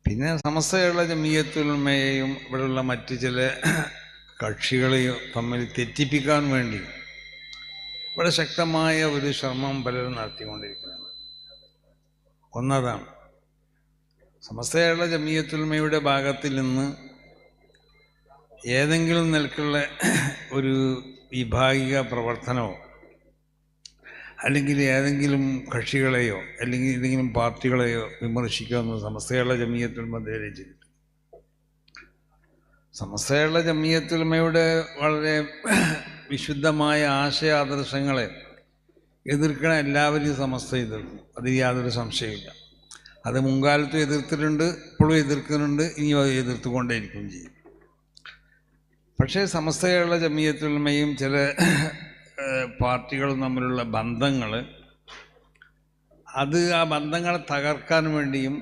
പിന്നെ സമസ്ത കേരള ജമിയത്തുൽ ഉലമയെയും ഇവിടെയുള്ള മറ്റ് ചില കക്ഷികളെയും തമ്മിൽ തെറ്റിപ്പിക്കാൻ വേണ്ടി ഇവിടെ ശക്തമായ ഒരു ശ്രമം പലരും നടത്തിക്കൊണ്ടിരിക്കുന്നുണ്ട്. ഒന്നതാണ്, സമസ്ത കേരള ജമിയത്തുൽ ഉലമയുടെ ഭാഗത്തിൽ നിന്ന് ഏതെങ്കിലും നിലക്കുള്ള ഒരു വിഭാഗിക പ്രവർത്തനമോ അല്ലെങ്കിൽ ഏതെങ്കിലും കക്ഷികളെയോ അല്ലെങ്കിൽ ഏതെങ്കിലും പാർട്ടികളെയോ വിമർശിക്കുമെന്ന് സമസ്ത കേരള ജമിയത്തുൽ ഉലമ ഇതുവരെ ചെയ്തിട്ടുണ്ട്. സമസ്ത കേരള ജമിയത്തുൽ ഉലമയുടെ വളരെ വിശുദ്ധമായ ആശയാദർശങ്ങളെ എതിർക്കണ എല്ലാവരെയും സമസ്ത എതിർക്കും, അതിൽ യാതൊരു സംശയമില്ല. അത് മുൻകാലത്തും എതിർത്തിട്ടുണ്ട്, ഇപ്പോഴും എതിർക്കുന്നുണ്ട്, ഇനിയും അത് എതിർത്തുകൊണ്ടേയിരിക്കും ചെയ്യും. പക്ഷേ സമസ്ത കേരള ജമിയത്തുൽ ഉലമയും ചില പാർട്ടികളും തമ്മിലുള്ള ബന്ധങ്ങൾ, അത് ആ ബന്ധങ്ങളെ തകർക്കാൻ വേണ്ടിയും